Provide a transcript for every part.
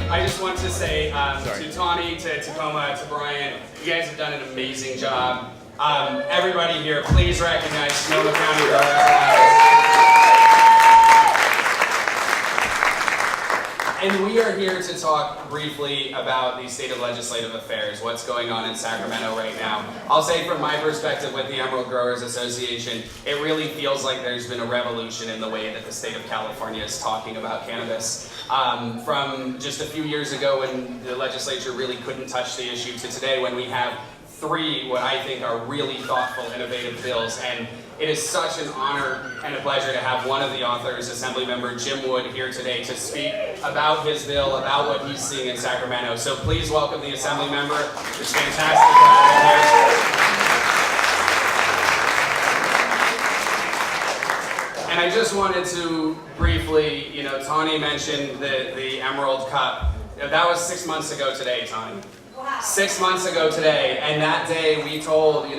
I just want to say to Tawny, to Tacoma, to Brian, you guys have done an amazing job. Everybody here, please recognize Sonoma County Growers Alliance. And we are here to talk briefly about the state of legislative affairs, what's going on in Sacramento right now. I'll say from my perspective with the Emerald Growers Association, it really feels like there's been a revolution in the way that the state of California is talking about cannabis. From just a few years ago when the legislature really couldn't touch the issue to today when we have three what I think are really thoughtful, innovative bills. And it is such an honor and a pleasure to have one of the authors, Assemblymember Jim Wood, here today to speak about his bill, about what he's seeing in Sacramento. So please welcome the Assemblymember. It's fantastic to have him here. And I just wanted to briefly, Tawny mentioned the Emerald Cup. That was 6 months ago today, Tawny. 6 months ago today, and that day we told, we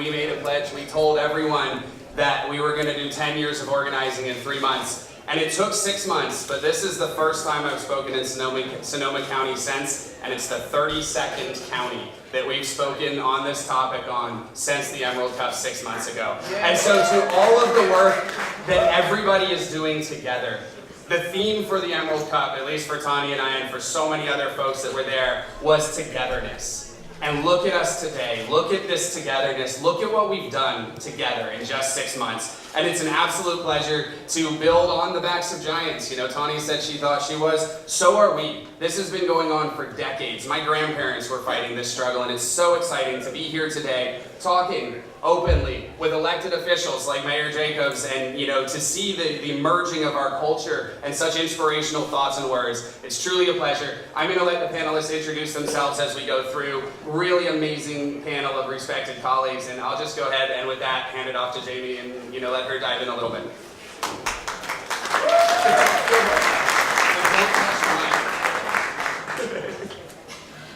made a pledge, we told everyone that we were going to do 10 years of organizing in 3 months. And it took 6 months, but this is the first time I've spoken in Sonoma County since, and it's the 32nd county that we've spoken on this topic since the Emerald Cup 6 months ago. And so to all of the work that everybody is doing together, the theme for the Emerald Cup, at least for Tawny and I and for so many other folks that were there, was togetherness. And look at us today. Look at this togetherness. Look at what we've done together in just 6 months. And it's an absolute pleasure to build on the backs of giants. Tawny said she thought she was. So are we. This has been going on for decades. My grandparents were fighting this struggle, and it's so exciting to be here today talking openly with elected officials like Mayor Jacobs and, to see the merging of our culture and such inspirational thoughts and words. It's truly a pleasure. I'm going to let the panelists introduce themselves as we go through. Really amazing panel of respected colleagues, and I'll just go ahead and with that, hand it off to Jamie and, let her dive in a little bit.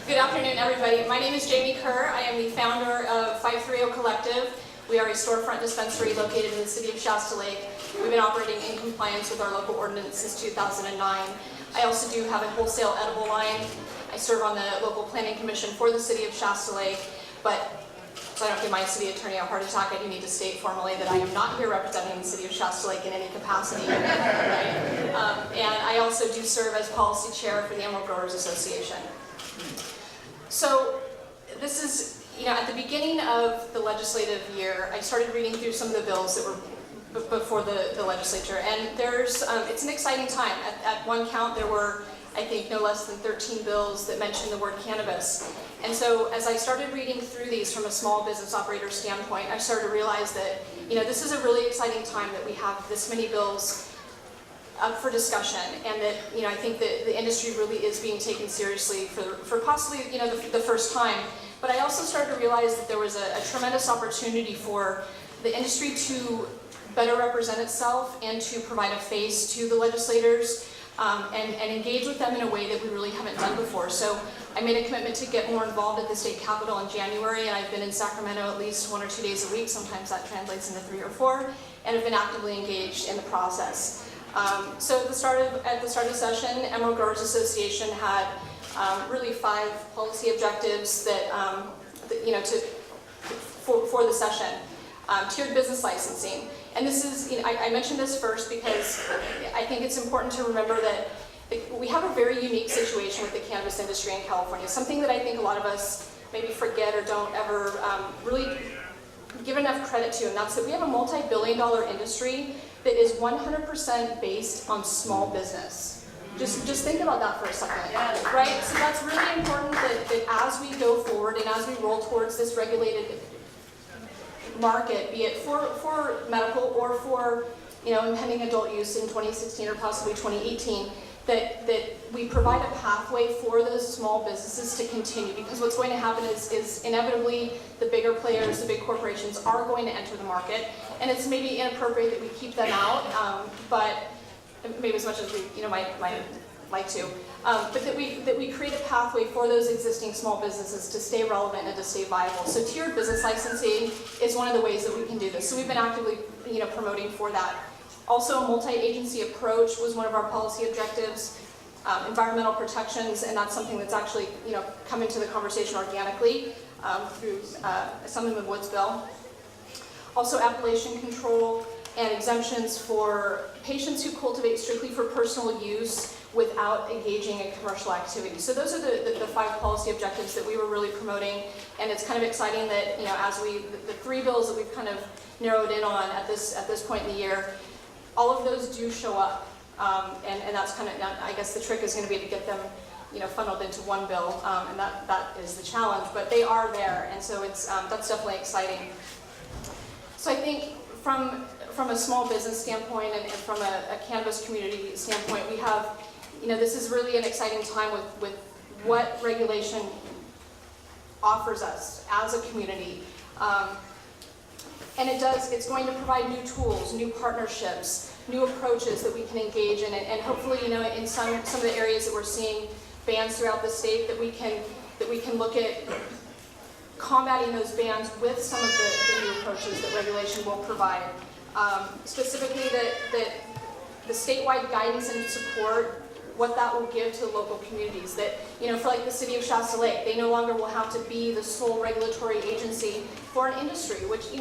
Good afternoon, everybody. My name is Jamie Kerr. I am the founder of 530 Collective. We are a storefront dispensary located in the city of Shasta Lake. We've been operating in compliance with our local ordinance since 2009. I also do have a wholesale edible line. I serve on the local planning commission for the city of Shasta Lake, but so I don't give my city attorney a heart attack, I do need to state formally that I am not here representing the city of Shasta Lake in any capacity. Right? And I also do serve as policy chair for the Emerald Growers Association. So this is, at the beginning of the legislative year, I started reading through some of the bills that were before the legislature, and it's an exciting time. At one count, there were, I think, no less than 13 bills that mentioned the word cannabis. And so as I started reading through these from a small business operator standpoint, I started to realize that, this is a really exciting time that we have this many bills up for discussion, and that, I think that the industry really is being taken seriously for possibly, the first time. But I also started to realize that there was a tremendous opportunity for the industry to better represent itself and to provide a face to the legislators and engage with them in a way that we really haven't done before. So I made a commitment to get more involved at the state capitol in January, and I've been in Sacramento at least 1 or 2 days a week. Sometimes that translates into 3 or 4, and have been actively engaged in the process. So at the start of the session, Emerald Growers Association had really 5 policy objectives that for the session. Tiered business licensing, and this is, I mentioned this first because I think it's important to remember that we have a very unique situation with the cannabis industry in California. Something that I think a lot of us maybe forget or don't ever really give enough credit to, and that's that we have a multi-billion-dollar industry that is 100% based on small business. Just think about that for a second, right? So that's really important that as we go forward and as we roll towards this regulated market, be it for medical or for impending adult use in 2016 or possibly 2018, that we provide a pathway for those small businesses to continue, because what's going to happen is inevitably the bigger players, the big corporations are going to enter the market, and it's maybe inappropriate that we keep them out, but maybe as much as we might like to, but that we create a pathway for those existing small businesses to stay relevant and to stay viable. So tiered business licensing is one of the ways that we can do this. So we've been actively promoting for that. Also, a multi-agency approach was one of our policy objectives. environmental protections, and that's something that's actually come into the conversation organically through Assemblyman Wood's bill. Also, appellation control and exemptions for patients who cultivate strictly for personal use without engaging in commercial activity. So those are the 5 policy objectives that we were really promoting, and it's kind of exciting that as the 3 bills that we've kind of narrowed in on at this point in the year, all of those do show up, and that's kind of, I guess the trick is going to be to get them funneled into one bill, and that is the challenge, but they are there, and so it's that's definitely exciting. So I think from a small business standpoint and from a cannabis community standpoint, we have, this is really an exciting time with what regulation offers us as a community. And it's going to provide new tools, new partnerships, new approaches that we can engage in, and hopefully, in some of the areas that we're seeing bans throughout the state, that we can look at combating those bans with some of the new approaches that regulation will provide. Specifically, that the statewide guidance and support, what that will give to local communities. That, for like the city of Shasta Lake, they no longer will have to be the sole regulatory agency for an industry, which,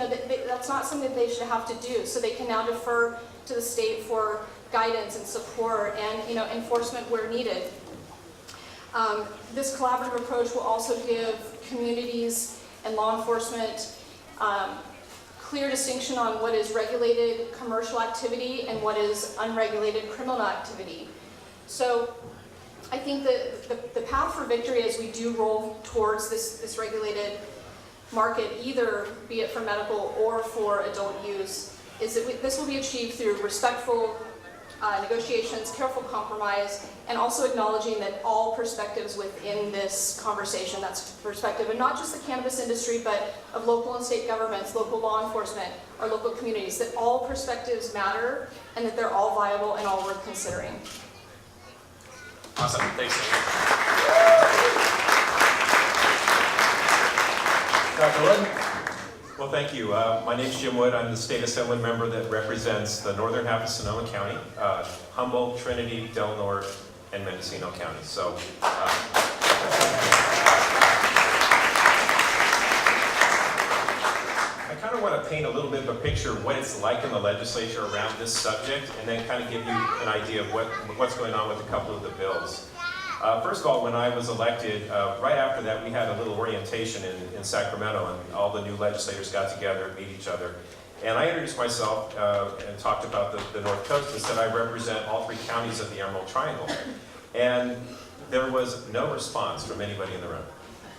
that's not something that they should have to do. So they can now defer to the state for guidance and support and, enforcement where needed. This collaborative approach will also give communities and law enforcement clear distinction on what is regulated commercial activity and what is unregulated criminal activity. So I think that the path for victory as we do roll towards this regulated market, either be it for medical or for adult use, is that this will be achieved through respectful negotiations, careful compromise, and also acknowledging that all perspectives within this conversation, that's perspective, and not just the cannabis industry, but of local and state governments, local law enforcement, or local communities, that all perspectives matter and that they're all viable and all worth considering. Awesome, thanks. Dr. Wood? Well, thank you. My name is Jim Wood. I'm the state assembly member that represents the northern half of Sonoma County, Humboldt, Trinity, Del Norte, and Mendocino County. So, I kind of want to paint a little bit of a picture of what it's like in the legislature around this subject, and then kind of give you an idea of what's going on with a couple of the bills. First of all, when I was elected, right after that, we had a little orientation in Sacramento, and all the new legislators got together and meet each other. And I introduced myself and talked about the North Coast and said I represent all 3 counties of the Emerald Triangle. And there was no response from anybody in the room.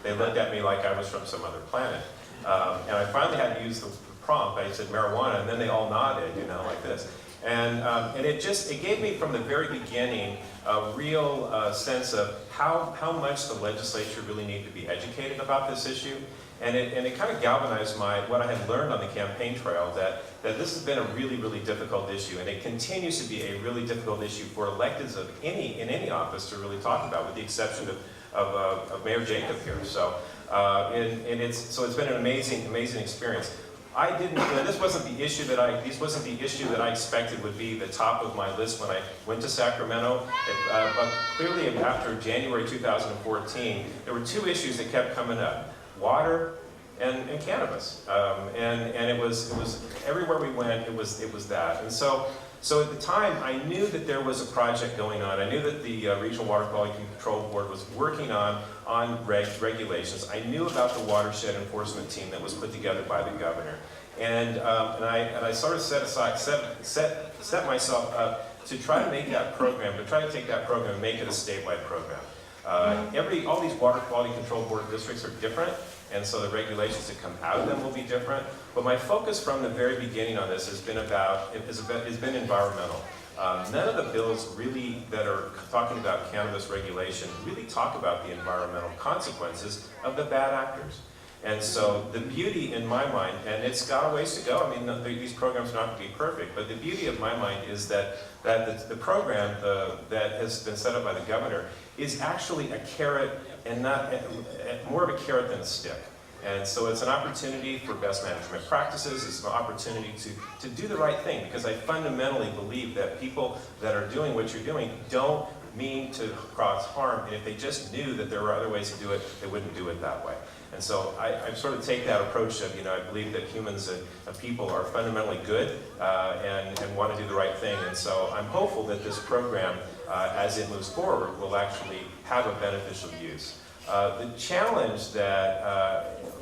They looked at me like I was from some other planet. And I finally had to use the prompt. I said marijuana, and then they all nodded, like this. And it gave me from the very beginning a real sense of how much the legislature really needed to be educated about this issue. And it kind of galvanized what I had learned on the campaign trail, that this has been a really, really difficult issue, and it continues to be a really difficult issue for electeds in any office to really talk about, with the exception of Mayor Jacob here. So, it's been an amazing experience. This wasn't the issue that I expected would be the top of my list when I went to Sacramento. But clearly, after January 2014, there were 2 issues that kept coming up: water and cannabis. And it was everywhere we went. It was that. And so at the time, I knew that there was a project going on. I knew that the Regional Water Quality Control Board was working on regulations. I knew about the watershed enforcement team that was put together by the governor. And I sort of set myself up to try to make that program, to try to take that program and make it a statewide program. All these water quality control board districts are different, and so the regulations that come out of them will be different. But my focus from the very beginning on this has been environmental. None of the bills really that are talking about cannabis regulation really talk about the environmental consequences of the bad actors. And so the beauty in my mind, and it's got a ways to go, I mean, these programs are not going to be perfect, but the beauty of my mind is that the program that has been set up by the governor is actually a carrot, and not more of a carrot than a stick. And so it's an opportunity for best management practices. It's an opportunity to do the right thing, because I fundamentally believe that people that are doing what you're doing don't mean to cause harm, and if they just knew that there were other ways to do it, they wouldn't do it that way. And so I sort of take that approach of, I believe that humans and people are fundamentally good and want to do the right thing. And so I'm hopeful that this program, as it moves forward, will actually have a beneficial use. The challenge that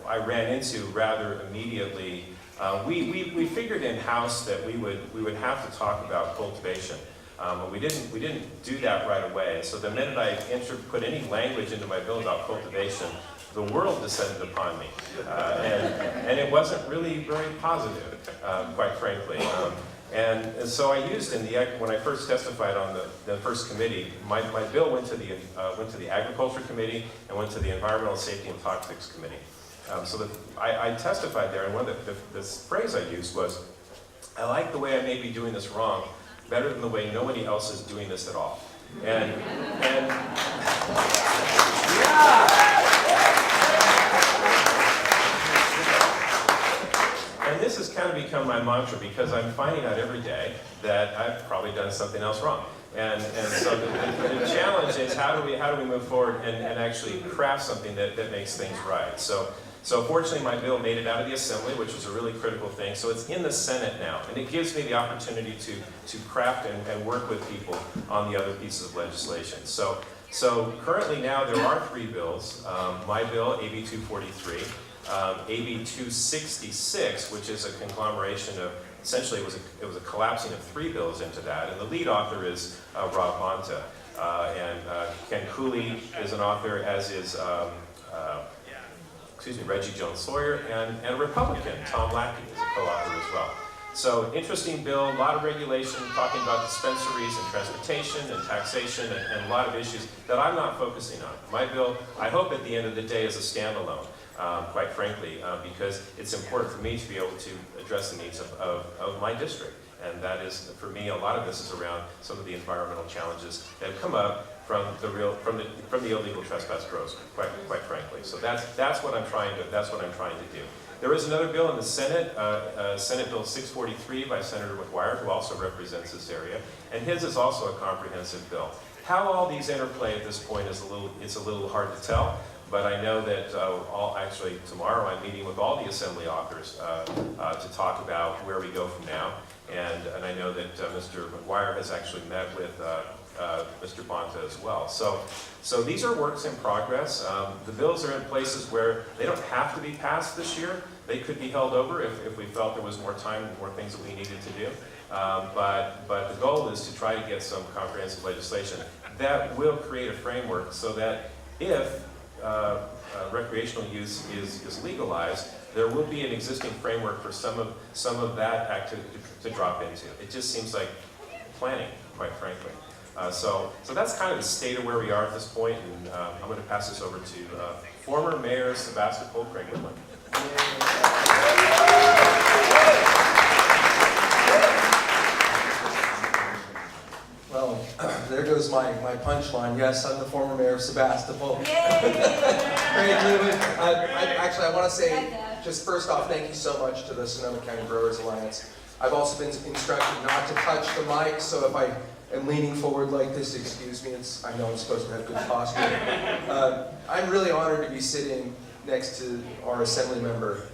I ran into rather immediately, we figured in-house that we would have to talk about cultivation. But we didn't do that right away. So the minute I put any language into my bill about cultivation, the world descended upon me, and it wasn't really very positive, quite frankly. And so I used when I first testified on the first committee, my bill went to the Agriculture Committee and went to the Environmental Safety and Toxics Committee. So that I testified there, and one of the phrase I used was, "I like the way I may be doing this wrong better than the way nobody else is doing this at all." And this has kind of become my mantra, because I'm finding out every day that I've probably done something else wrong. And so the challenge is how do we move forward and actually craft something that makes things right. So fortunately my bill made it out of the Assembly, which was a really critical thing. So it's in the Senate now, and it gives me the opportunity to craft and work with people on the other pieces of legislation. So currently now there are 3 bills. My bill, AB 243, AB 266, which is a conglomeration of, essentially it was a collapsing of 3 bills into that, and the lead author is Rob Bonta, and Ken Cooley is an author, as is Reggie Jones Sawyer, and a Republican, Tom Lackey, is a co-author as well. So interesting bill, a lot of regulation, talking about dispensaries and transportation and taxation and a lot of issues that I'm not focusing on. My bill, I hope at the end of the day, is a standalone. Quite frankly, because it's important for me to be able to address the needs of my district. And that is, for me, a lot of this is around some of the environmental challenges that have come up from the illegal trespass grows, quite frankly. So that's what I'm trying to do. There is another bill in the Senate, Senate Bill 643 by Senator McGuire, who also represents this area, and his is also a comprehensive bill. How all these interplay at this point is a little hard to tell. But I know that actually tomorrow I'm meeting with all the Assembly authors to talk about where we go from now. And I know that Mr. McGuire has actually met with Mr. Bonta as well. So these are works in progress. The bills are in places where they don't have to be passed this year. They could be held over if we felt there was more time and more things that we needed to do. But the goal is to try to get some comprehensive legislation that will create a framework so that if recreational use is legalized, there will be an existing framework for some of that activity to drop into. It just seems like planning, quite frankly. So that's kind of the state of where we are at this point, and I'm going to pass this over to former Mayor Sebastopol Craig Litwin. Well, there goes my punchline. Yes, I'm the former mayor of Sebastopol. Craig Litwin. Actually, I want to say, just first off, thank you so much to the Sonoma County Growers Alliance. I've also been instructed not to touch the mic, so if I am leaning forward like this, excuse me. I know I'm supposed to have good posture. I'm really honored to be sitting next to our Assembly member,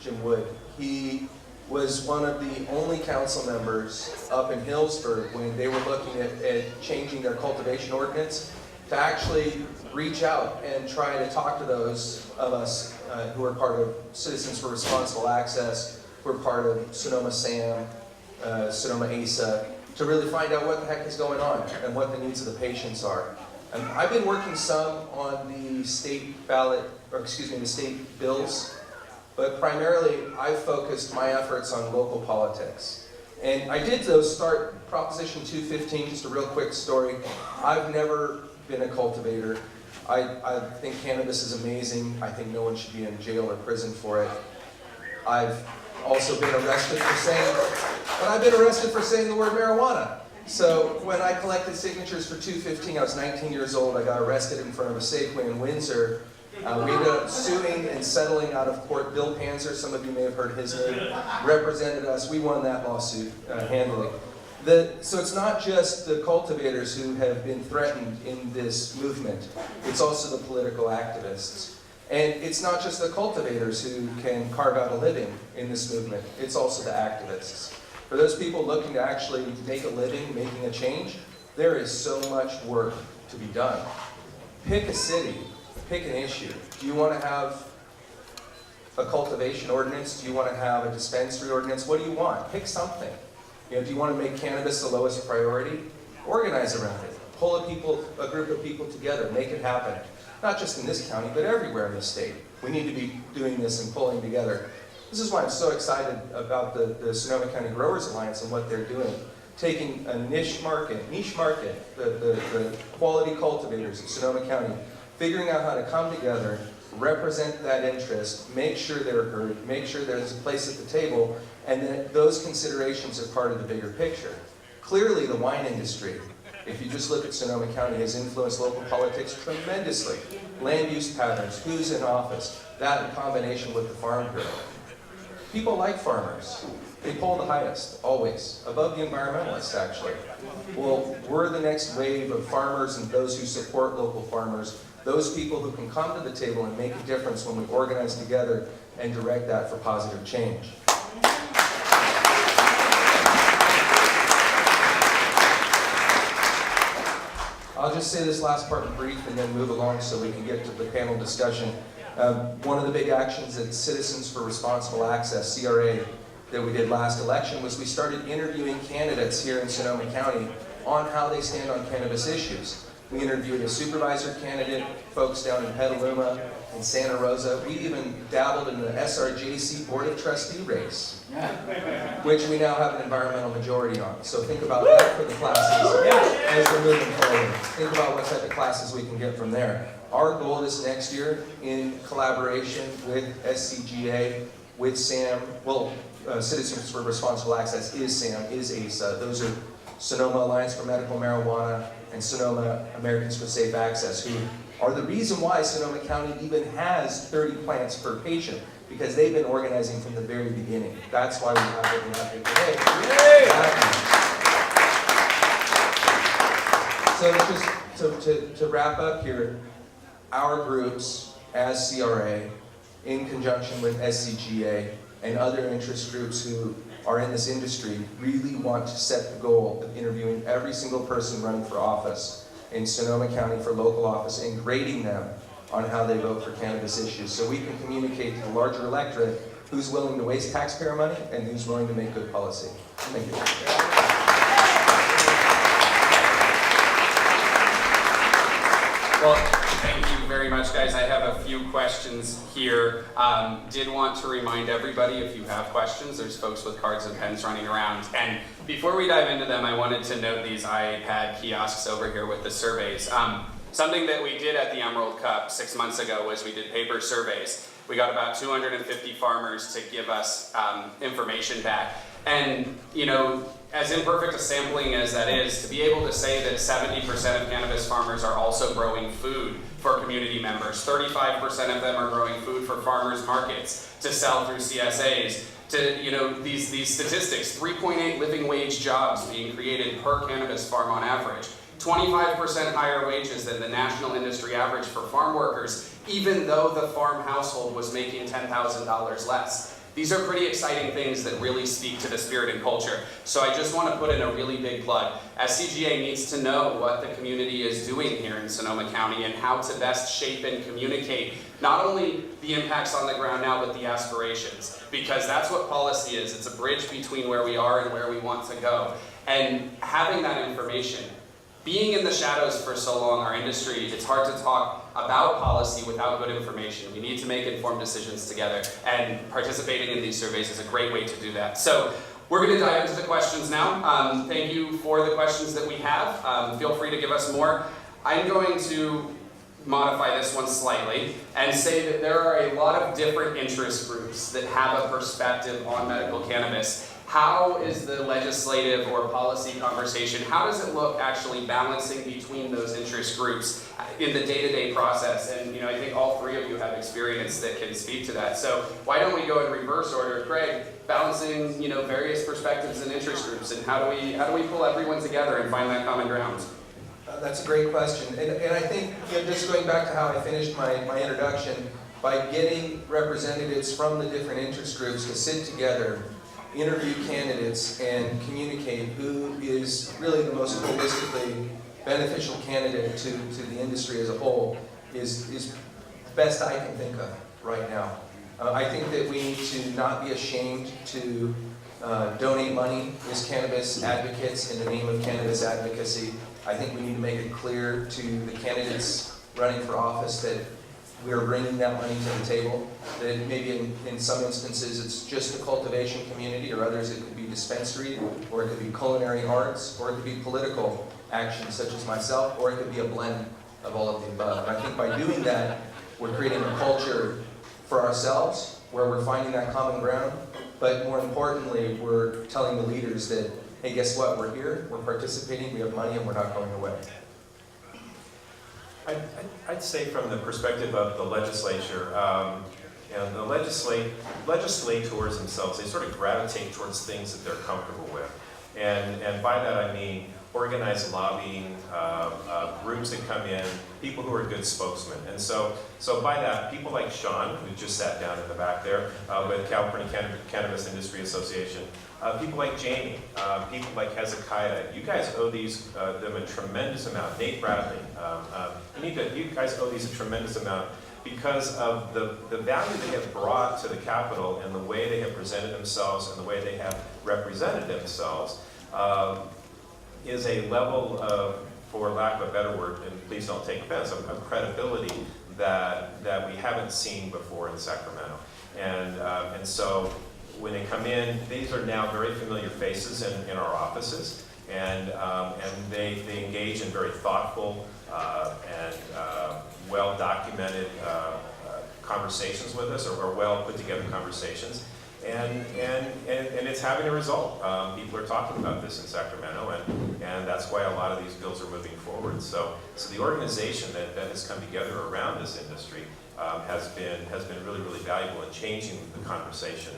Jim Wood. He was one of the only council members up in Hillsburg when they were looking at changing their cultivation ordinance to actually reach out and try to talk to those of us who are part of Citizens for Responsible Access, who are part of Sonoma SAM, Sonoma ASA, to really find out what the heck is going on and what the needs of the patients are. And I've been working some on the state ballot, or excuse me, the state bills, but primarily I've focused my efforts on local politics. And I did start Proposition 215, just a real quick story. I've never been a cultivator. I think cannabis is amazing. I think no one should be in jail or prison for it. I've also been arrested for saying the word marijuana. So when I collected signatures for 215, I was 19 years old. I got arrested in front of a Safeway in Windsor. We ended up suing and settling out of court. Bill Panzer, some of you may have heard his name, represented us. We won that lawsuit handily. So it's not just the cultivators who have been threatened in this movement, it's also the political activists. And it's not just the cultivators who can carve out a living in this movement, it's also the activists. For those people looking to actually make a living, making a change, there is so much work to be done. Pick a city, pick an issue. Do you want to have a cultivation ordinance? Do you want to have a dispensary ordinance? What do you want? Pick something. Do you want to make cannabis the lowest priority? Organize around it. Pull a group of people together. Make it happen. Not just in this county, but everywhere in the state. We need to be doing this and pulling together. This is why I'm so excited about the Sonoma County Growers Alliance and what they're doing. Taking a niche market, the quality cultivators in Sonoma County, figuring out how to come together, represent that interest, make sure they're heard, make sure there's a place at the table, and that those considerations are part of the bigger picture. Clearly, the wine industry, if you just look at Sonoma County, has influenced local politics tremendously. Land use patterns, who's in office, that in combination with the Farm Bureau. People like farmers. They poll the highest, always, above the environmentalists, actually. Well, we're the next wave of farmers and those who support local farmers, those people who can come to the table and make a difference when we organize together and direct that for positive change. I'll just say this last part in brief and then move along so we can get to the panel discussion. One of the big actions at Citizens for Responsible Access, CRA, that we did last election was we started interviewing candidates here in Sonoma County on how they stand on cannabis issues. We interviewed a supervisor candidate, folks down in Petaluma and Santa Rosa. We even dabbled in the SRJC Board of Trustee race, which we now have an environmental majority on. So think about that for the classes as we're moving forward. Think about what type of classes we can get from there. Our goal this next year, in collaboration with SCGA, with SAM, Citizens for Responsible Access is SAM, is ASA. Those are Sonoma Alliance for Medical Marijuana and Sonoma Americans for Safe Access, who are the reason why Sonoma County even has 30 plants per patient, because they've been organizing from the very beginning. That's why we have what we have here today. So just to wrap up here, our groups as CRA, in conjunction with SCGA and other interest groups who are in this industry, really want to set the goal of interviewing every single person running for office in Sonoma County for local office and grading them on how they vote for cannabis issues, so we can communicate to the larger electorate who's willing to waste taxpayer money and who's willing to make good policy. Thank you. Well, thank you very much, guys. I have a few questions here. Did want to remind everybody, if you have questions, there's folks with cards and pens running around. And before we dive into them, I wanted to note these iPad kiosks over here with the surveys. Something that we did at the Emerald Cup 6 months ago was we did paper surveys. We got about 250 farmers to give us information back. And, you know, as imperfect a sampling as that is, to be able to say that 70% of cannabis farmers are also growing food for community members, 35% of them are growing food for farmers markets to sell through CSAs, to, you know, these statistics, 3.8 living wage jobs being created per cannabis farm on average, 25% higher wages than the national industry average for farm workers, even though the farm household was making $10,000 less. These are pretty exciting things that really speak to the spirit and culture. So I just want to put in a really big plug. SCGA needs to know what the community is doing here in Sonoma County and how to best shape and communicate not only the impacts on the ground now, but the aspirations. Because that's what policy is. It's a bridge between where we are and where we want to go. And having that information, being in the shadows for so long, our industry, it's hard to talk about policy without good information. We need to make informed decisions together, and participating in these surveys is a great way to do that. So we're going to dive into the questions now. Thank you for the questions that we have. Feel free to give us more. I'm going to modify this one slightly and say that there are a lot of different interest groups that have a perspective on medical cannabis. How is the legislative or policy conversation, how does it look actually balancing between those interest groups in the day-to-day process. And I think all three of you have experience that can speak to that. So why don't we go in reverse order? Greg, balancing various perspectives and interest groups, and how do we pull everyone together and find that common ground? That's a great question. And I think, just going back to how I finished my introduction, by getting representatives from the different interest groups to sit together, interview candidates, and communicate who is really the most holistically beneficial candidate to the industry as a whole is the best I can think of right now. I think that we need to not be ashamed to donate money as cannabis advocates in the name of cannabis advocacy. I think we need to make it clear to the candidates running for office that we are bringing that money to the table, that maybe in some instances it's just the cultivation community, or others it could be dispensary, or it could be culinary arts, or it could be political action such as myself, or it could be a blend of all of the above. And I think by doing that, we're creating a culture for ourselves where we're finding that common ground, but more importantly, we're telling the leaders that, hey, guess what, we're here, we're participating, we have money, and we're not going away. I'd say from the perspective of the legislature, and the legislators themselves, they sort of gravitate towards things that they're comfortable with. And by that I mean organized lobbying, groups that come in, people who are good spokesmen. And so by that, people like Sean, who just sat down in the back there with California Cannabis Industry Association, people like Jamie, people like Hezekiah, you guys owe them a tremendous amount. Nate Bradley, you guys owe these a tremendous amount because of the value they have brought to the Capitol and the way they have presented themselves and the way they have represented themselves is a level of, for lack of a better word, and please don't take offense, of credibility that we haven't seen before in Sacramento. And so when they come in, these are now very familiar faces in our offices, and they engage in very thoughtful and well-documented conversations with us, or well put together conversations. And it's having a result. People are talking about this in Sacramento, and that's why a lot of these bills are moving forward. So the organization that has come together around this industry has been really, really valuable in changing the conversation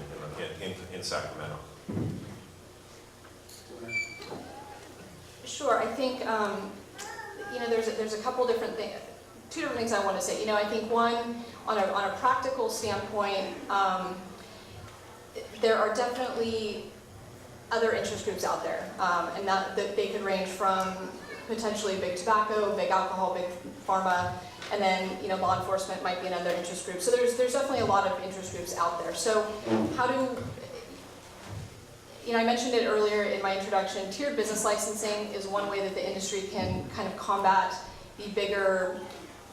in Sacramento. Sure, I think there's a couple different things, two different things I want to say. I think one, on a practical standpoint, there are definitely other interest groups out there, and that they could range from potentially big tobacco, big alcohol, big pharma, and then law enforcement might be another interest group. So there's definitely a lot of interest groups out there. So how do I mentioned it earlier in my introduction, tiered business licensing is one way that the industry can kind of combat the bigger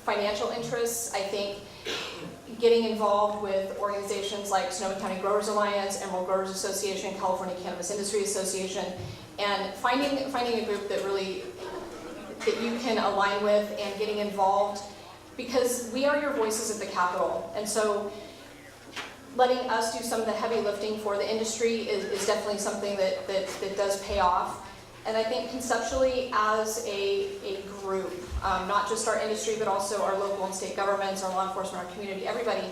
financial interests. I think getting involved with organizations like Sonoma County Growers Alliance, Emerald Growers Association, California Cannabis Industry Association, and finding a group that you can align with and getting involved, because we are your voices at the Capitol. And so letting us do some of the heavy lifting for the industry is definitely something that does pay off. And I think conceptually as a group, not just our industry, but also our local and state governments, our law enforcement, our community, everybody,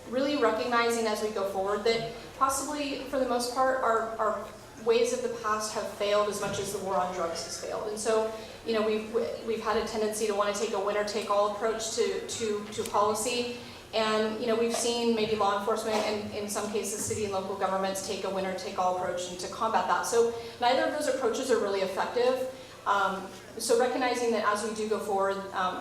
really recognizing as we go forward that possibly, for the most part, our ways of the past have failed as much as the war on drugs has failed. And so, we've had a tendency to want to take a winner-take-all approach to policy. And we've seen maybe law enforcement and in some cases city and local governments take a winner-take-all approach and to combat that. So neither of those approaches are really effective. So recognizing that as we do go forward,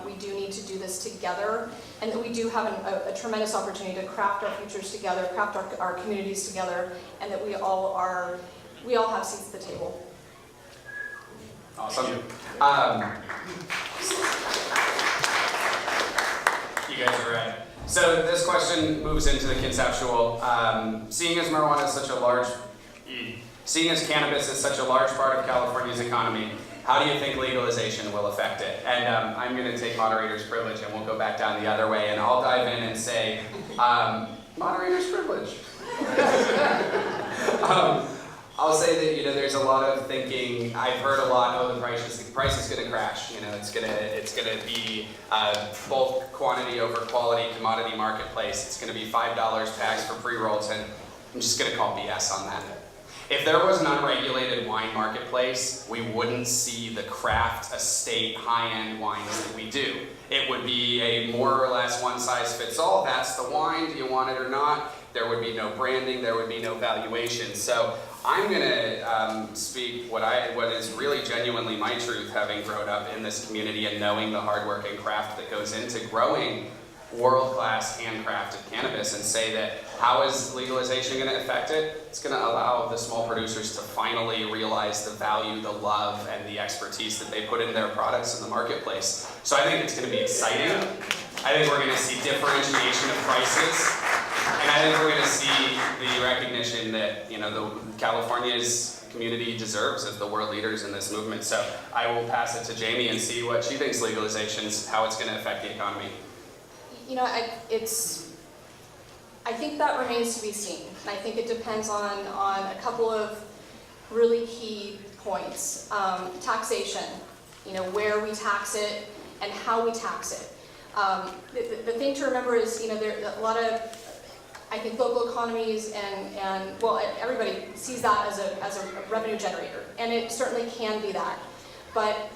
we do need to do this together, and that we do have a tremendous opportunity to craft our futures together, craft our communities together, and that we all have seats at the table. Awesome. You guys are right. So this question moves into the conceptual. Seeing as cannabis is such a large part of California's economy, how do you think legalization will affect it? And I'm going to take moderator's privilege, and we'll go back down the other way, and I'll dive in and say, moderator's privilege. I'll say that, you know, there's a lot of thinking. I've heard a lot. Oh, the price is going to crash. You know, it's going to be both quantity over quality commodity marketplace. It's going to be $5 tax for pre-rolls, and I'm just going to call BS on that. If there was an unregulated wine marketplace, we wouldn't see the craft, estate, high-end wines that we do. It would be a more or less one-size-fits-all. That's the wine. Do you want it or not? There would be no branding. There would be no valuation. So I'm going to speak what is really genuinely my truth, having grown up in this community and knowing the hard work and craft that goes into growing world-class handcrafted cannabis, and say that how is legalization going to affect it? It's going to allow the small producers to finally realize the value, the love, and the expertise that they put in their products in the marketplace. So I think it's going to be exciting. I think we're going to see differentiation of prices, and I think we're going to see the recognition that, you know, California's community deserves as the world leaders in this movement. So I will pass it to Jamie and see what she thinks legalization's, how it's going to affect the economy. You know, I think that remains to be seen. I think it depends on a couple of really key points. Taxation, you know, where we tax it and how we tax it. The thing to remember is, you know, there are a lot of, I think, local economies and well, everybody sees that as a revenue generator, and it certainly can be that. But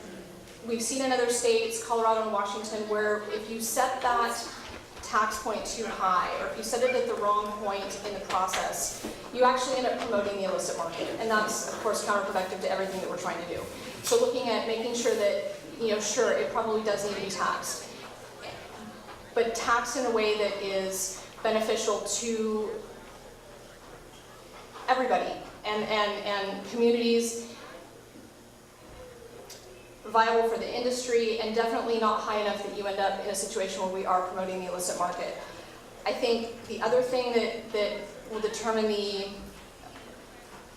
we've seen in other states, Colorado and Washington, where if you set that tax point too high, or if you set it at the wrong point in the process, you actually end up promoting the illicit market. And that's, of course, counterproductive to everything that we're trying to do. So looking at making sure that, you know, sure, it probably does need to be taxed, but taxed in a way that is beneficial to everybody and communities, viable for the industry, and definitely not high enough that you end up in a situation where we are promoting the illicit market. I think the other thing that will determine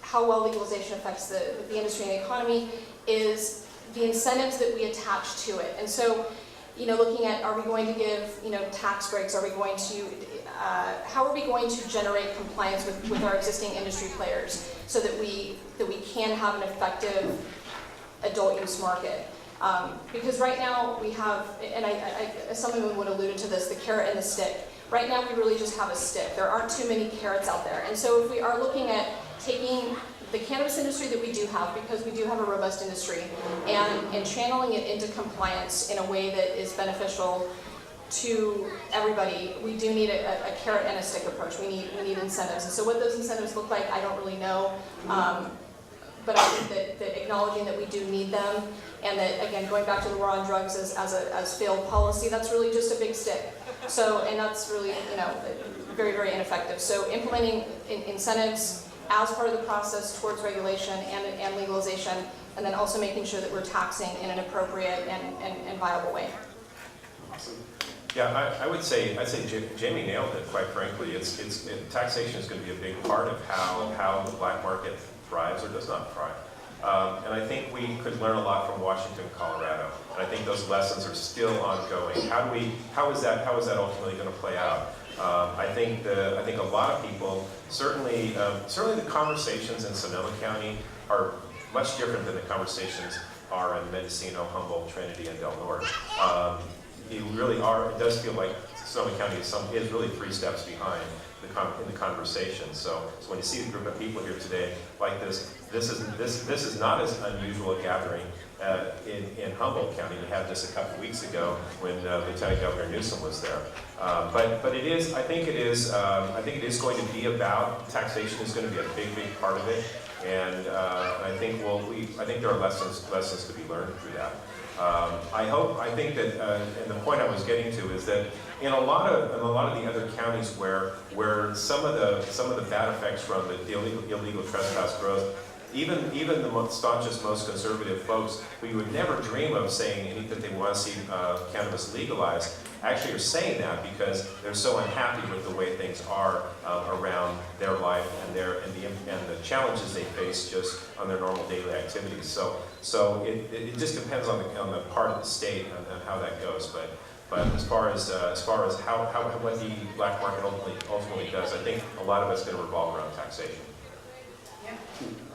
how well legalization affects the industry and the economy is the incentives that we attach to it. And so, you know, looking at, are we going to give, you know, tax breaks? Are we going to, how are we going to generate compliance with our existing industry players so that we can have an effective adult use market? Because right now we have, and someone would alluded to this, the carrot and the stick. Right now we really just have a stick. There aren't too many carrots out there. And so if we are looking at taking the cannabis industry that we do have, because we do have a robust industry, and channeling it into compliance in a way that is beneficial to everybody, we do need a carrot and a stick approach. We need incentives. And so what those incentives look like, I don't really know. But I think that acknowledging that we do need them, and that, again, going back to the war on drugs as failed policy, that's really just a big stick. So, and that's really, you know, very, very ineffective. So implementing incentives as part of the process towards regulation and legalization, and then also making sure that we're taxing in an appropriate and viable way. Awesome. Yeah, I'd say Jamie nailed it, quite frankly. Taxation is going to be a big part of how the black market thrives or does not thrive. And I think we could learn a lot from Washington and Colorado. And I think those lessons are still ongoing. How is that ultimately going to play out? I think a lot of people, certainly the conversations in Sonoma County are much different than the conversations are in Mendocino, Humboldt, Trinity, and Del Norte. It really are. It does feel like Sonoma County is really 3 steps behind in the conversation. So when you see a group of people here today like this is not as unusual a gathering in Humboldt County we had just a couple of weeks ago when Lieutenant Governor Newsom was there. But it is. I think it is going to be about taxation. Is going to be a big part of it, and I think there are lessons to be learned through that. I think that, and the point I was getting to is that in a lot of the other counties where some of the bad effects from the illegal trespass growth, even the staunchest, most conservative folks who you would never dream of saying that they want to see cannabis legalized, actually are saying that because they're so unhappy with the way things are around their life and the challenges they face just on their normal daily activities. So it just depends on the part of the state and how that goes. But as far as what the black market ultimately does, I think a lot of it's going to revolve around taxation. Yeah.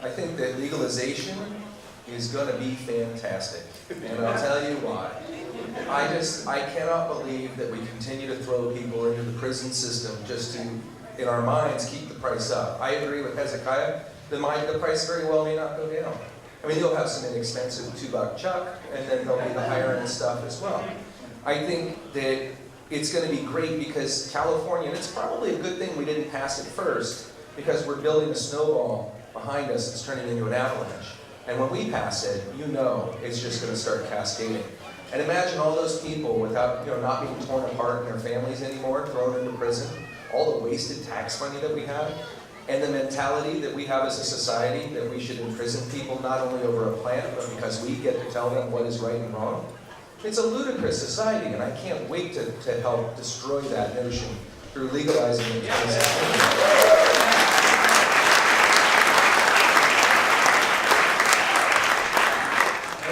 I think that legalization is going to be fantastic, and I'll tell you why. I cannot believe that we continue to throw people into the prison system just to, in our minds, keep the price up. I agree with Hezekiah. The price very well may not go down. I mean, you'll have some inexpensive $2 chuck, and then there'll be the higher end stuff as well. I think that it's going to be great because California, and it's probably a good thing we didn't pass it first, because we're building a snowball behind us that's turning into an avalanche. And when we pass it, you know it's just going to start cascading. And imagine all those people without, not being torn apart in their families anymore, thrown into prison, all the wasted tax money that we have, and the mentality that we have as a society that we should imprison people not only over a plant, but because we get to tell them what is right and wrong. It's a ludicrous society, and I can't wait to help destroy that notion through legalizing it.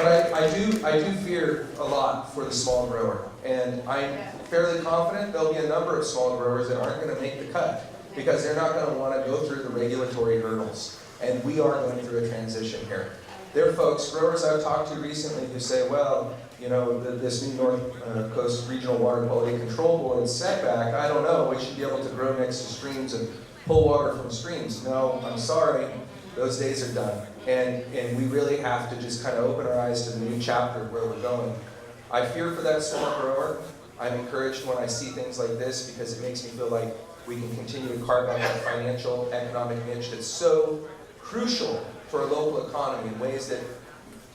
But I do fear a lot for the small grower, and I'm fairly confident there'll be a number of small growers that aren't going to make the cut because they're not going to want to go through the regulatory hurdles, and we are going through a transition here. There are folks, growers I've talked to recently who say, well, this new North Coast Regional Water Quality Control Board setback, I don't know, we should be able to grow next to streams and pull water from streams. No, I'm sorry, those days are done. And we really have to just kind of open our eyes to the new chapter where we're going. I fear for that small grower. I'm encouraged when I see things like this because it makes me feel like we can continue to carve out that financial, economic niche that's so crucial for a local economy in ways that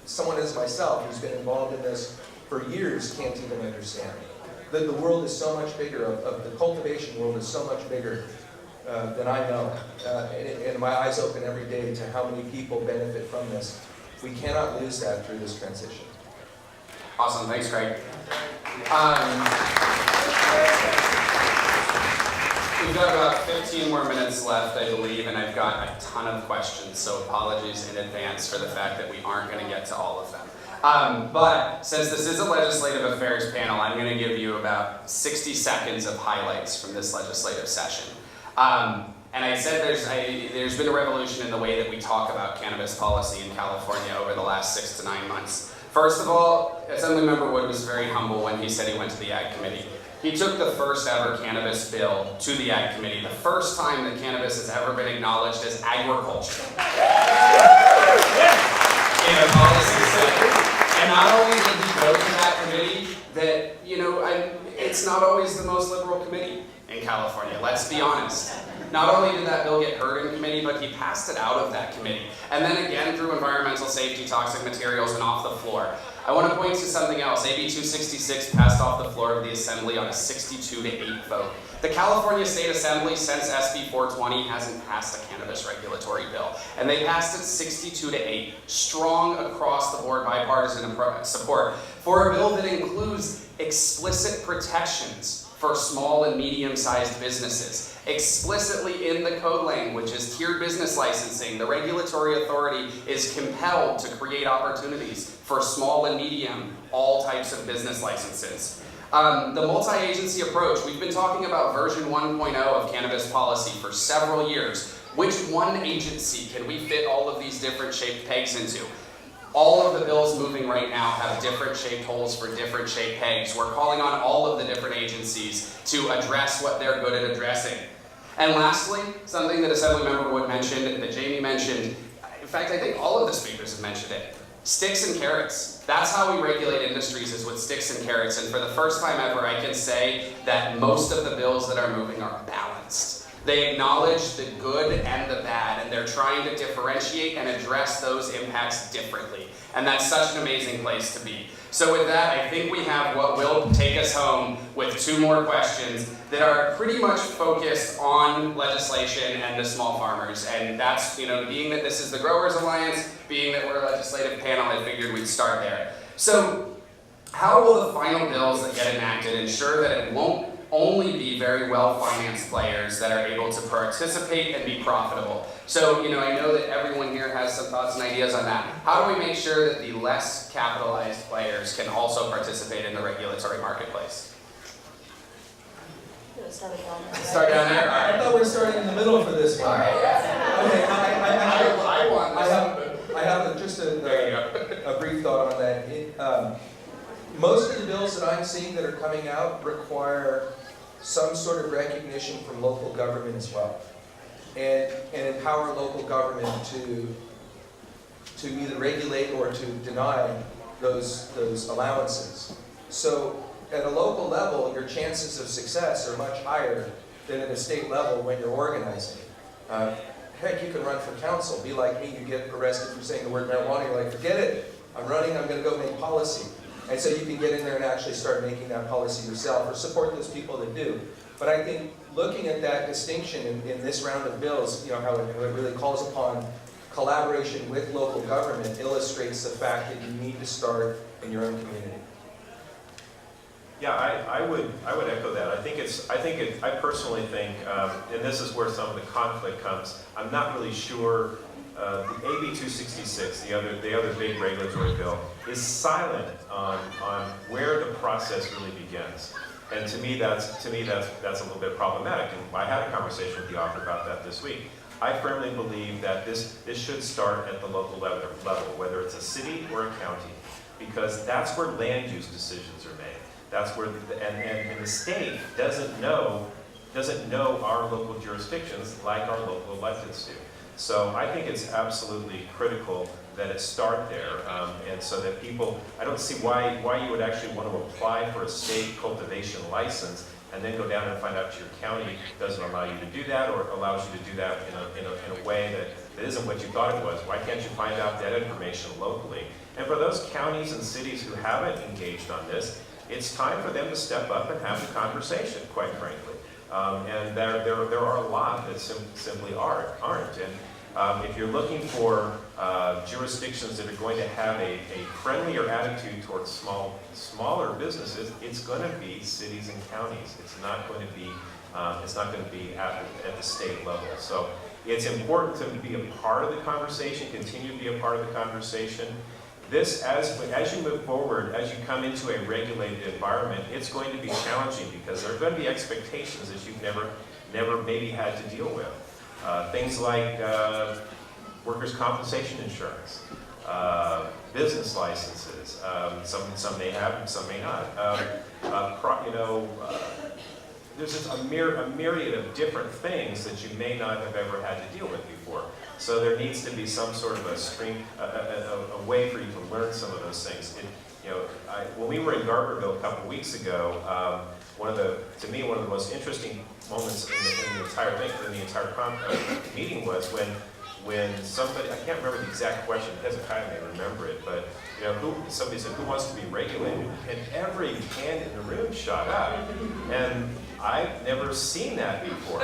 someone as myself who's been involved in this for years can't even understand. The world is so much bigger, the cultivation world is so much bigger than I know. And my eyes open every day to how many people benefit from this. We cannot lose that through this transition. Awesome, thanks, Craig. We've got about 15 more minutes left, I believe, and I've got a ton of questions, so apologies in advance for the fact that we aren't going to get to all of them. But since this is a legislative affairs panel, I'm going to give you about 60 seconds of highlights from this legislative session. And I said there's been a revolution in the way that we talk about cannabis policy in California over the last 6 to 9 months. First of all, Assemblymember Wood was very humble when he said he went to the Ag Committee. He took the first ever cannabis bill to the Ag Committee, the first time that cannabis has ever been acknowledged as agriculture in a policy setting. And not only did he go to that committee, that, it's not always the most liberal committee in California, let's be honest. Not only did that bill get heard in committee, but he passed it out of that committee. And then again through environmental safety, toxic materials, and off the floor. I want to point to something else. AB 266 passed off the floor of the Assembly on a 62-8 vote. The California State Assembly, since SB 420, hasn't passed a cannabis regulatory bill. And they passed it 62-8. Strong across the board bipartisan support for a bill that includes explicit protections for small and medium-sized businesses. Explicitly in the code language is tiered business licensing. The regulatory authority is compelled to create opportunities for small and medium, all types of business licenses. The multi-agency approach, we've been talking about version 1.0 of cannabis policy for several years. Which one agency can we fit all of these different shaped pegs into? All of the bills moving right now have different shaped holes for different shaped pegs. We're calling on all of the different agencies to address what they're good at addressing. And lastly, something that Assemblymember Wood mentioned, that Jamie mentioned, in fact, I think all of the speakers have mentioned it, sticks and carrots. That's how we regulate industries, is with sticks and carrots. And for the first time ever, I can say that most of the bills that are moving are balanced. They acknowledge the good and the bad, and they're trying to differentiate and address those impacts differently. And that's such an amazing place to be. So with that, I think we have what will take us home with 2 more questions that are pretty much focused on legislation and the small farmers. And that's, being that this is the Growers Alliance, being that we're a legislative panel, I figured we'd start there. So how will the final bills that get enacted ensure that it won't only be very well-financed players that are able to participate and be profitable? So, I know that everyone here has some thoughts and ideas on that. How do we make sure that the less capitalized players can also participate in the regulatory marketplace? Start down there. I thought we were starting in the middle for this one. Okay, I bills that I'm seeing that are coming out require some sort of recognition from local government as well, and empower local government to either regulate or to deny those allowances. So at a local level, your chances of success are much higher than at a state level when you're organizing. Heck, you can run for council. Be like me, you get arrested for saying the word marijuana, you're like, forget it, I'm running, I'm going to go make policy. And so you can get in there and actually start making that policy yourself, or support those people that do. But I think looking at that distinction in this round of bills, how it really calls upon collaboration with local government, illustrates the fact that you need to start in your own community. Yeah, I would echo that. I personally think, and this is where some of the conflict comes. I'm not really sure. The AB 266, the other big regulatory bill, is silent on where the process really begins. And to me, that's a little bit problematic. And I had a conversation with the author about that this week. I firmly believe that this should start at the local level, whether it's a city or a county, because that's where land use decisions are made. That's where, and the state doesn't know our local jurisdictions like our local electeds do. So I think it's absolutely critical that it start there, and so that people, I don't see why you would actually want to apply for a state cultivation license and then go down and find out your county doesn't allow you to do that, or allows you to do that in a way that isn't what you thought it was. Why can't you find out that information locally? And for those counties and cities who haven't engaged on this, it's time for them to step up and have the conversation, quite frankly. And there are a lot that simply aren't. And if you're looking for jurisdictions that are going to have a friendlier attitude towards smaller businesses, it's going to be cities and counties. It's not going to be at the state level. So it's important to be a part of the conversation, continue to be a part of the conversation. This, as you move forward, as you come into a regulated environment, it's going to be challenging because there are going to be expectations that you've never maybe had to deal with. Things like workers' compensation insurance, business licenses. Some may have, some may not. There's just a myriad of different things that you may not have ever had to deal with before. So there needs to be some sort of a way for you to learn some of those things. When we were in Garberville a couple of weeks ago, one of the most interesting moments in the entire meeting was when somebody, I can't remember the exact question, Hezekiah may remember it, but somebody said, who wants to be regulated? And every hand in the room shot up. And I've never seen that before.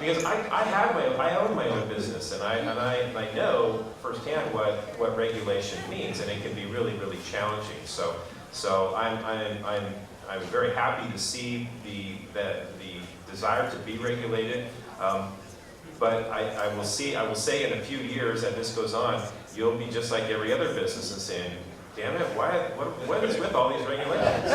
Because I own my own business, and I know firsthand what regulation means, and it can be really, really challenging. So I'm very happy to see the desire to be regulated. But I will say in a few years, as this goes on, you'll be just like every other business and saying, damn it, what is with all these regulations?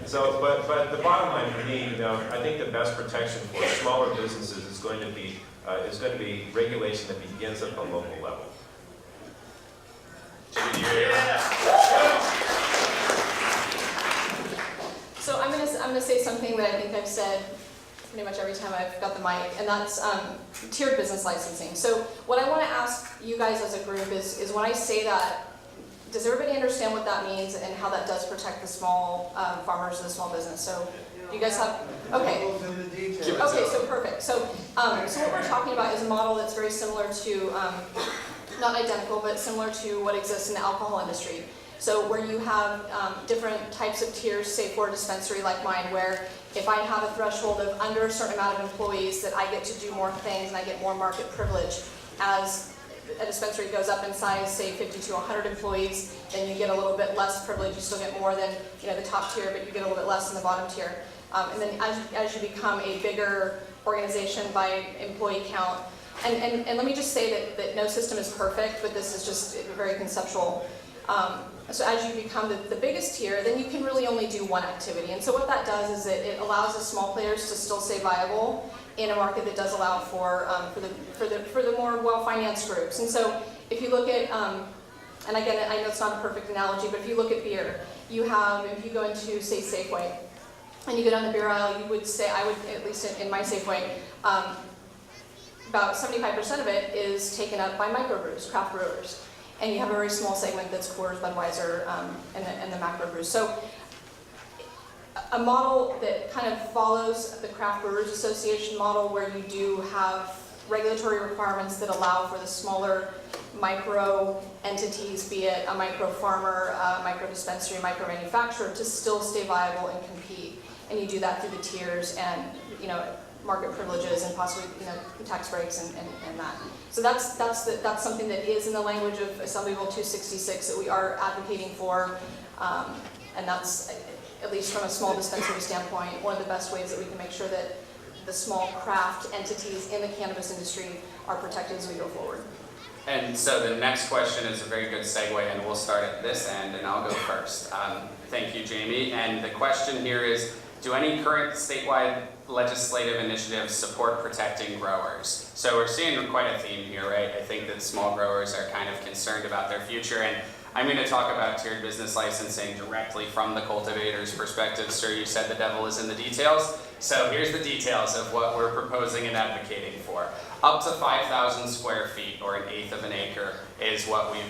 So, but the bottom line for me, I think the best protection for smaller businesses is going to be regulation that begins at the local level. So I'm gonna say something that I think I've said pretty much every time I've got the mic, and that's tiered business licensing. So what I want to ask you guys as a group is when I say that, does everybody understand what that means and how that does protect the small farmers and the small business? So you guys have, okay. Okay, so perfect. So what we're talking about is a model that's very similar to, not identical, but similar to what exists in the alcohol industry. So where you have different types of tiers, say for a dispensary like mine, where if I have a threshold of under a certain amount of employees, that I get to do more things and I get more market privilege. As a dispensary goes up in size, say 50 to 100 employees, then you get a little bit less privilege. You still get more than the top tier, but you get a little bit less in the bottom tier. And then as you become a bigger organization by employee count, and let me just say that no system is perfect, but this is just very conceptual. So as you become the biggest tier, then you can really only do one activity. And so what that does is it allows the small players to still stay viable in a market that does allow for the more well-financed groups. And so if you look at And again, I know it's not a perfect analogy, but if you look at beer, you have, if you go into, say, Safeway, and you go down the beer aisle, you would say, I would, at least in my Safeway, about 75% of it is taken up by microbrews, craft brewers. And you have a very small segment that's Coors, Budweiser, and the macro brews. So a model that kind of follows the Craft Brewers Association model, where you do have regulatory requirements that allow for the smaller micro entities, be it a micro farmer, a micro dispensary, micro manufacturer, to still stay viable and compete. And you do that through the tiers and, you know, market privileges and possibly, you know, tax breaks and that. So that's something that is in the language of Assembly Bill 266 that we are advocating for, and that's, at least from a small dispensary standpoint, one of the best ways that we can make sure that the small craft entities in the cannabis industry are protected as we go forward. And so the next question is a very good segue, and we'll start at this end, and I'll go first. Thank you, Jamie. And the question here is, do any current statewide legislative initiatives support protecting growers? So we're seeing quite a theme here, right? I think that small growers are kind of concerned about their future, and I'm going to talk about tiered business licensing directly from the cultivator's perspective. Sir, you said the devil is in the details. So here's the details of what we're proposing and advocating for. Up to 5,000 square feet, or 1/8 of an acre, is what we've,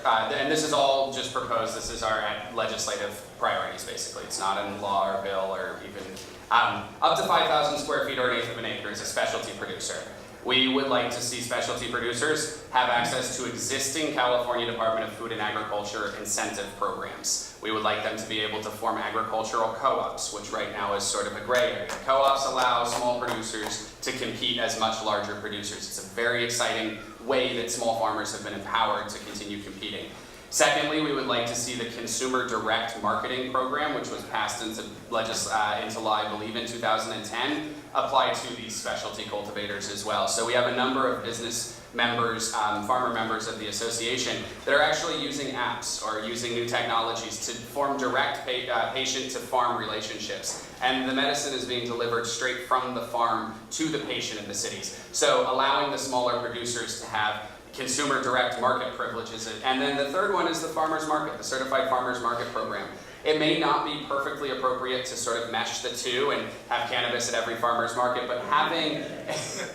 and this is all just proposed. This is our legislative priorities, basically. It's not in law or bill or even, up to 5,000 square feet or 1/8 of an acre is a specialty producer. We would like to see specialty producers have access to existing California Department of Food and Agriculture incentive programs. We would like them to be able to form agricultural co-ops, which right now is sort of a gray area. Co-ops allow small producers to compete as much larger producers. It's a very exciting way that small farmers have been empowered to continue competing. Secondly, we would like to see the Consumer Direct Marketing Program, which was passed into law, I believe, in 2010, apply to these specialty cultivators as well. So we have a number of business members, farmer members of the association, that are actually using apps or using new technologies to form direct patient-to-farm relationships. And the medicine is being delivered straight from the farm to the patient in the cities. So allowing the smaller producers to have consumer direct market privileges. And then the third one is the farmers market, the Certified Farmers Market Program. It may not be perfectly appropriate to sort of mesh the two and have cannabis at every farmer's market, but having, if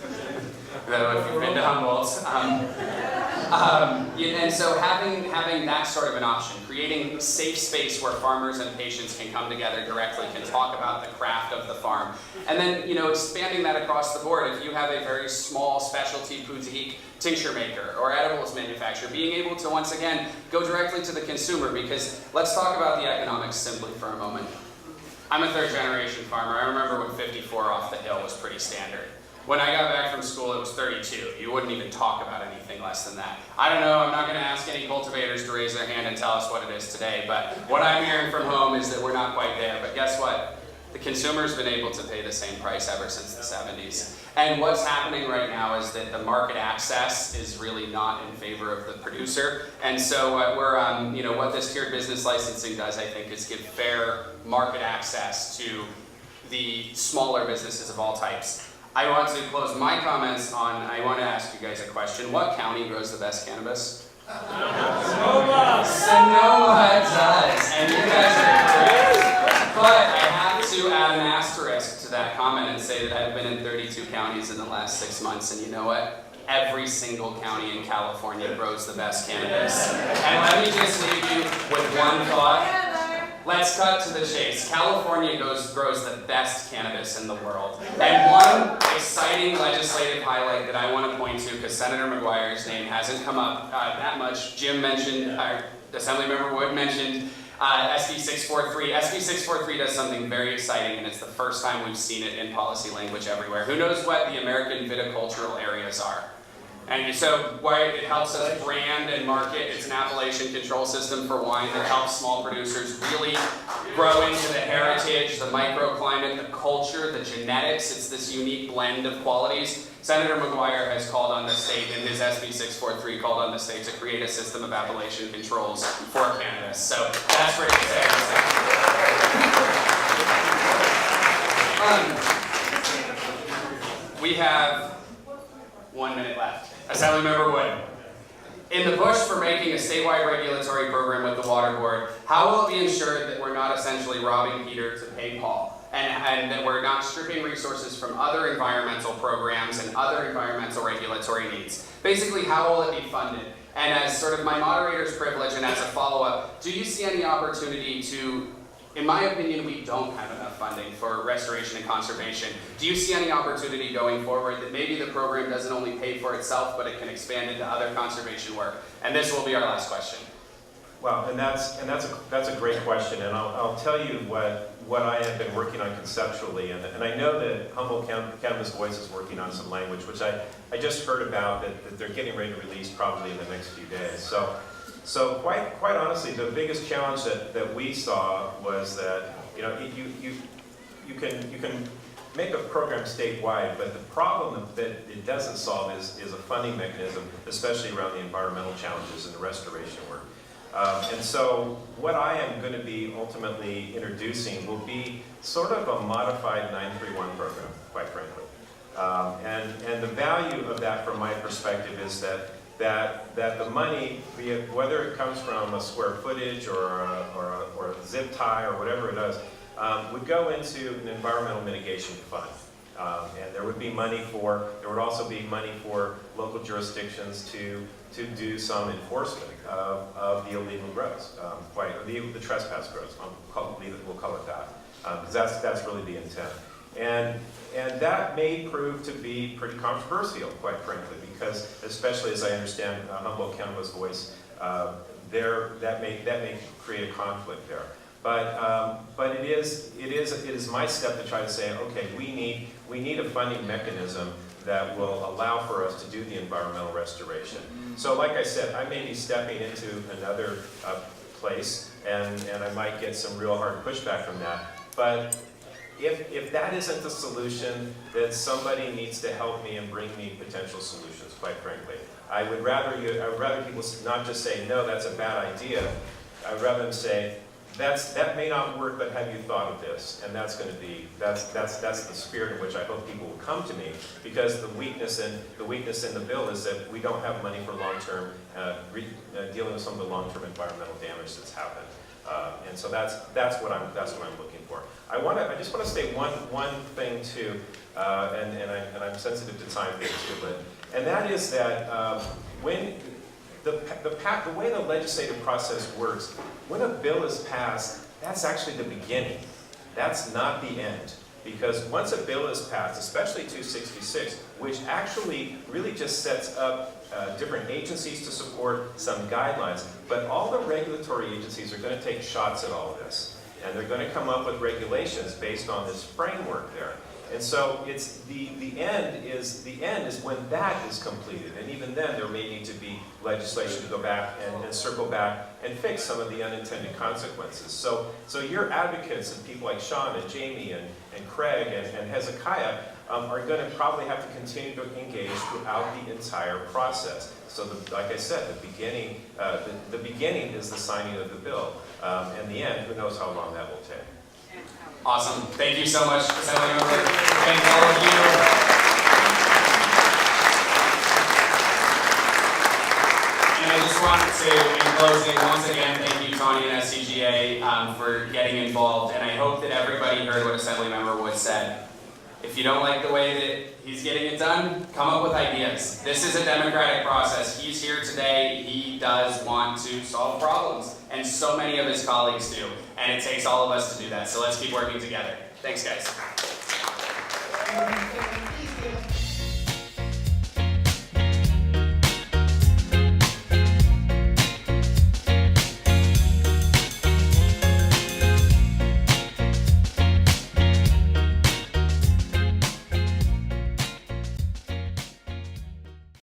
you've been to Humboldt, and so having that sort of an option, creating safe space where farmers and patients can come together directly, can talk about the craft of the farm, and then, you know, expanding that across the board. If you have a very small specialty boutique tincture maker or edibles manufacturer, being able to once again go directly to the consumer, because let's talk about the economics simply for a moment. I'm a third generation farmer. I remember when 54 off the hill was pretty standard. When I got back from school, it was 32. You wouldn't even talk about anything less than that. I don't know, I'm not going to ask any cultivators to raise their hand and tell us what it is today, but what I'm hearing from home is that we're not quite there. But guess what? The consumer's been able to pay the same price ever since the 70s. And what's happening right now is that the market access is really not in favor of the producer. And so what this tiered business licensing does, I think, is give fair market access to the smaller businesses of all types. I want to close my comments on, I want to ask you guys a question. What county grows the best cannabis? Sonoma! Sonoma does, and you guys are correct. But I have to add an asterisk to that comment and say that I've been in 32 counties in the last 6 months, and you know what? Every single county in California grows the best cannabis. And let me just leave you with one thought. Let's cut to the chase. California grows the best cannabis in the world. And one exciting legislative highlight that I want to point to, because Senator McGuire's name hasn't come up that much. Jim mentioned, Assemblymember Wood mentioned SB 643. SB 643 does something very exciting, and it's the first time we've seen it in policy language everywhere. Who knows what the American viticultural areas are? And so it helps us brand and market. It's an appellation control system for wine that helps small producers really grow into the heritage, the microclimate, the culture, the genetics. It's this unique blend of qualities. Senator McGuire has called on the state, in his SB 643, called on the state to create a system of appellation controls for cannabis. So that's pretty exciting. We have 1 minute left. Assemblymember Wood, In the push for making a statewide regulatory program with the Water Board, how will it be ensured that we're not essentially robbing Peter to pay Paul? And that we're not stripping resources from other environmental programs and other environmental regulatory needs? Basically, how will it be funded? And as sort of my moderator's privilege and as a follow-up, do you see any opportunity to, in my opinion, we don't have enough funding for restoration and conservation. Do you see any opportunity going forward that maybe the program doesn't only pay for itself, but it can expand into other conservation work? And this will be our last question. Well, and that's a great question, and I'll tell you what I have been working on conceptually, and I know that Humboldt Cannabis Voice is working on some language, which I just heard about that they're getting ready to release probably in the next few days. So quite honestly, the biggest challenge that we saw was that you can make a program statewide, but the problem that it doesn't solve is a funding mechanism, especially around the environmental challenges and the restoration work. And so what I am going to be ultimately introducing will be sort of a modified 931 program, quite frankly. And the value of that from my perspective is that the money, whether it comes from a square footage or a zip tie or whatever it is, would go into an environmental mitigation fund. And there would also be money for local jurisdictions to do some enforcement of the illegal grows, the trespass grows. We'll call it that, because that's really the intent. And that may prove to be pretty controversial, quite frankly, because especially as I understand Humboldt Cannabis Voice, that may create a conflict there. But it is my step to try to say, okay, we need a funding mechanism that will allow for us to do the environmental restoration. So like I said, I may be stepping into another place, and I might get some real hard pushback from that. But if that isn't the solution, then somebody needs to help me and bring me potential solutions, quite frankly. I would rather people not just say, no, that's a bad idea. I would rather them say, that may not work, but have you thought of this? And that's the spirit in which I hope people will come to me, because the weakness in the bill is that we don't have money for long-term dealing with some of the long-term environmental damage that's happened. And so that's what I'm looking for. I just want to say one thing too, and I'm sensitive to time here too, and that is that when the way the legislative process works, when a bill is passed, that's actually the beginning. That's not the end. Because once a bill is passed, especially 266, which actually really just sets up different agencies to support some guidelines, but all the regulatory agencies are going to take shots at all of this. And they're going to come up with regulations based on this framework there. And so it's the end is when that is completed, and even then there may need to be legislation to go back and circle back and fix some of the unintended consequences. So your advocates and people like Sean and Jamie and Craig and Hezekiah are going to probably have to continue to engage throughout the entire process. So like I said, the beginning is the signing of the bill, and the end, who knows how long that will take. Awesome. Thank you so much, Assemblyman Wood. Thank all of you. And I just want to, in closing, once again, thank you, Tawny and SCGA, for getting involved. And I hope that everybody heard what Assemblymember Wood said. If you don't like the way that he's getting it done, come up with ideas. This is a democratic process. He's here today. He does want to solve problems. And so many of his colleagues do. And it takes all of us to do that. So let's keep working together. Thanks, guys.